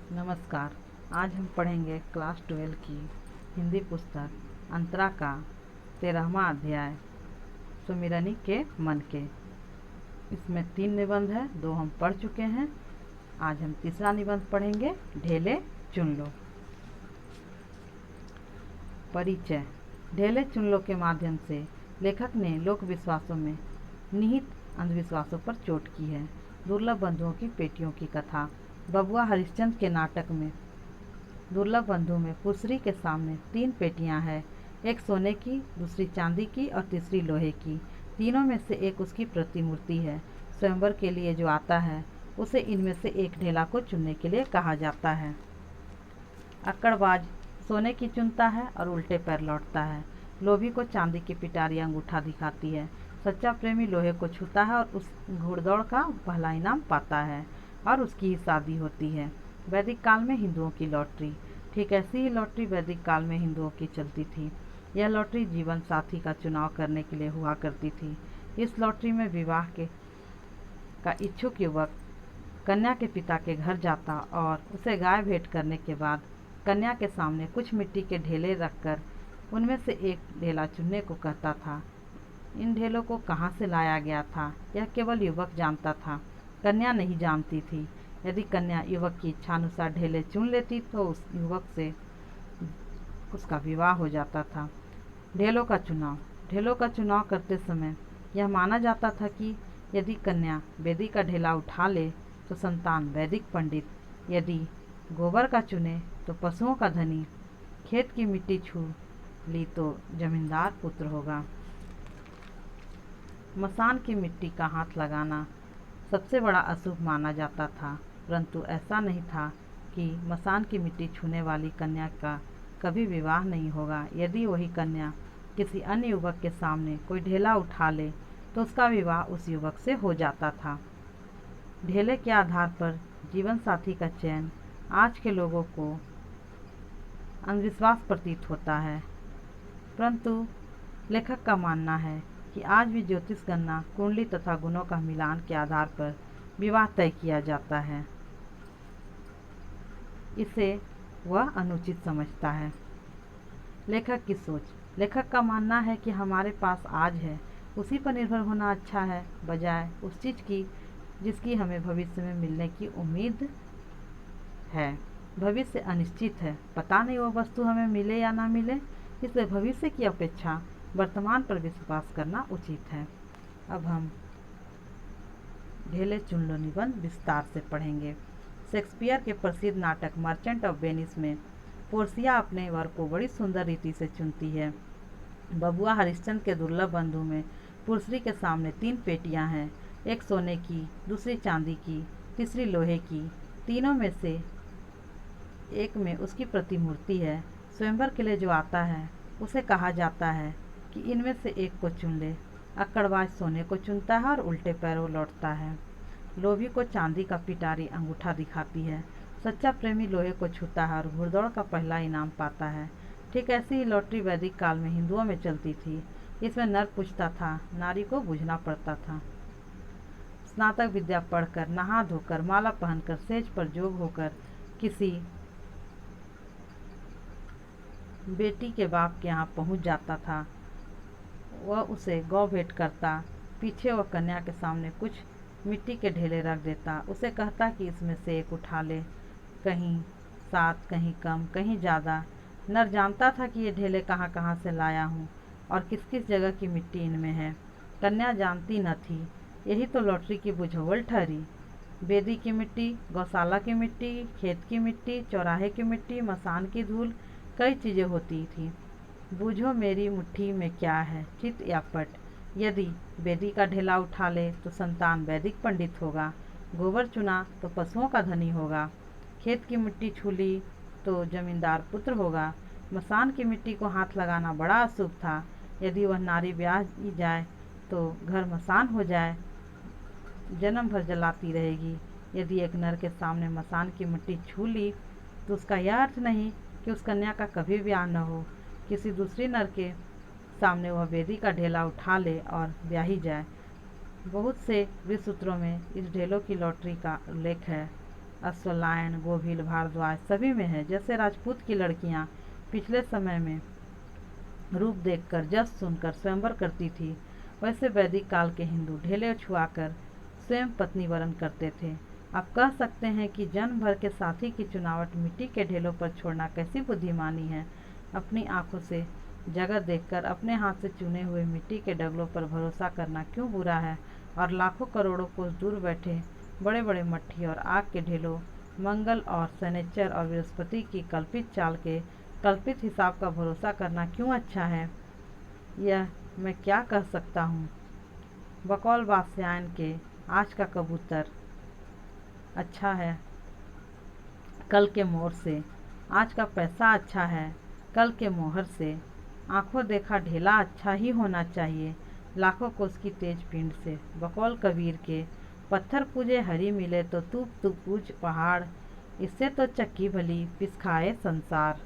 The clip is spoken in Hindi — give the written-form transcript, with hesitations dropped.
नमस्कार। आज हम पढ़ेंगे क्लास 12 की हिंदी पुस्तक अंतरा का 13वां अध्याय सुमिरनी के मन के। इसमें 3 निबंध है, 2 हम पढ़ चुके हैं। आज हम तीसरा निबंध पढ़ेंगे, ढेले चुन लो। परिचय। ढेले चुन लो के माध्यम से लेखक ने लोक विश्वासों में निहित अंधविश्वासों पर चोट की है। दुर्लभ बंधुओं की पेटियों की कथा। बबुआ हरिश्चंद्र के नाटक में दुर्लभ बंधु में पुसरी के सामने 3 पेटियां हैं, एक सोने की, दूसरी चांदी की और तीसरी लोहे की। तीनों में से एक उसकी प्रतिमूर्ति है। स्वयंवर के लिए जो आता है उसे इनमें से एक ढेला को चुनने के लिए कहा जाता है। अक्कड़बाज सोने की चुनता है और उल्टे पैर लौटता है। लोभी को चांदी की पिटारी अंगूठा दिखाती है। सच्चा प्रेमी लोहे को छूता है और उस घोड़दौड़ का पहला इनाम पाता है और उसकी ही शादी होती है। वैदिक काल में हिंदुओं की लॉटरी। ठीक ऐसी ही लॉटरी वैदिक काल में हिंदुओं की चलती थी। यह लॉटरी जीवन साथी का चुनाव करने के लिए हुआ करती थी। इस लॉटरी में विवाह का इच्छुक युवक कन्या के पिता के घर जाता और उसे गाय भेंट करने के बाद कन्या के सामने कुछ मिट्टी के ढेले रखकर उनमें से एक ढेला चुनने को कहता था। इन ढेलों को कहाँ से लाया गया था यह केवल युवक जानता था, कन्या नहीं जानती थी। यदि कन्या युवक की इच्छानुसार ढेले चुन लेती तो उस युवक से उसका विवाह हो जाता था। ढेलों का चुनाव करते समय यह माना जाता था कि यदि कन्या वेदी का ढेला उठा ले तो संतान वैदिक पंडित, यदि गोबर का चुने तो पशुओं का धनी, खेत की मिट्टी छू ली तो जमींदार पुत्र होगा। मसान की मिट्टी का हाथ लगाना सबसे बड़ा अशुभ माना जाता था, परंतु ऐसा नहीं था कि मसान की मिट्टी छूने वाली कन्या का कभी विवाह नहीं होगा। यदि वही कन्या किसी अन्य युवक के सामने कोई ढेला उठा ले तो उसका विवाह उस युवक से हो जाता था। ढेले के आधार पर जीवन साथी का चयन आज के लोगों को अंधविश्वास प्रतीत होता है, परंतु लेखक का मानना है कि आज भी ज्योतिष गणना, कुंडली तथा गुणों का मिलान के आधार पर विवाह तय किया जाता है। इसे वह अनुचित समझता है। लेखक की सोच। लेखक का मानना है कि हमारे पास आज है उसी पर निर्भर होना अच्छा है, बजाय उस चीज़ की जिसकी हमें भविष्य में मिलने की उम्मीद है। भविष्य अनिश्चित है, पता नहीं वो वस्तु हमें मिले या ना मिले, इसलिए भविष्य की अपेक्षा वर्तमान पर विश्वास करना उचित है। अब हम ढेले चुन लो निबंध विस्तार से पढ़ेंगे। शेक्सपियर के प्रसिद्ध नाटक मर्चेंट ऑफ वेनिस में पोर्सिया अपने वर को बड़ी सुंदर रीति से चुनती है। बबुआ हरिश्चंद्र के दुर्लभ बंधु में पुरसरी के सामने 3 पेटियां हैं, एक सोने की, दूसरी चांदी की, तीसरी लोहे की। तीनों में से एक में उसकी प्रतिमूर्ति है। स्वयंवर के लिए जो आता है उसे कहा जाता है कि इनमें से एक को चुन ले। अक्कड़बाज सोने को चुनता है और उल्टे पैरों लौटता है। लोभी को चांदी का पिटारी अंगूठा दिखाती है। सच्चा प्रेमी लोहे को छूता है और घुड़दौड़ का पहला इनाम पाता है। ठीक ऐसी ही लॉटरी वैदिक काल में हिंदुओं में चलती थी। इसमें नर पूछता था, नारी को बूझना पड़ता था। स्नातक विद्या पढ़कर, नहा धोकर, माला पहनकर, सेज पर जोग होकर किसी बेटी के बाप के यहाँ पहुँच जाता था। वह उसे गौ भेंट करता। पीछे वह कन्या के सामने कुछ मिट्टी के ढेले रख देता। उसे कहता कि इसमें से एक उठा ले, कहीं 7, कहीं कम, कहीं ज़्यादा। नर जानता था कि ये ढेले कहाँ कहाँ से लाया हूँ और किस किस जगह की मिट्टी इनमें है। कन्या जानती न थी। यही तो लॉटरी की बुझावल ठहरी। बेदी की मिट्टी, गौशाला की मिट्टी, खेत की मिट्टी, चौराहे की मिट्टी, मसान की धूल, कई चीज़ें होती थी। बूझो मेरी मुट्ठी में क्या है, चित या पट। यदि वेदी का ढेला उठा ले तो संतान वैदिक पंडित होगा, गोबर चुना तो पशुओं का धनी होगा, खेत की मिट्टी छूली तो जमींदार पुत्र होगा। मसान की मिट्टी को हाथ लगाना बड़ा अशुभ था। यदि वह नारी ब्याह जाए तो घर मसान हो जाए, जन्म भर जलाती रहेगी। यदि एक नर के सामने मसान की मिट्टी छू ली तो उसका यह अर्थ नहीं कि उस कन्या का कभी ब्याह न हो। किसी दूसरी नर के सामने वह वेदी का ढेला उठा ले और ब्याही जाए। बहुत से विसूत्रों में इस ढेलों की लॉटरी का उल्लेख है। अश्वलायन, गोभिल, भारद्वाज सभी में है। जैसे राजपूत की लड़कियां पिछले समय में रूप देखकर, जस सुनकर स्वयंवर करती थी, वैसे वैदिक काल के हिंदू ढेले छुआकर स्वयं पत्नी वरण करते थे। आप कह सकते हैं कि जन्म भर के साथी की चुनावट मिट्टी के ढेलों पर छोड़ना कैसी बुद्धिमानी है। अपनी आंखों से जगत देखकर अपने हाथ से चुने हुए मिट्टी के डगलों पर भरोसा करना क्यों बुरा है, और लाखों करोड़ों कोस दूर बैठे बड़े बड़े मट्ठी और आग के ढेलों, मंगल और शनिचर और बृहस्पति की कल्पित चाल के कल्पित हिसाब का भरोसा करना क्यों अच्छा है। यह मैं क्या कह सकता हूँ। बकौल वात्स्यायन के आज का कबूतर अच्छा है कल के मोर से, आज का पैसा अच्छा है कल के मोहर से, आंखों देखा ढेला अच्छा ही होना चाहिए लाखों कोस की तेज पिंड से। बकौल कबीर के पत्थर पूजे हरी मिले तो तू पूज पहाड़, इससे तो चक्की भली पिस खाए संसार।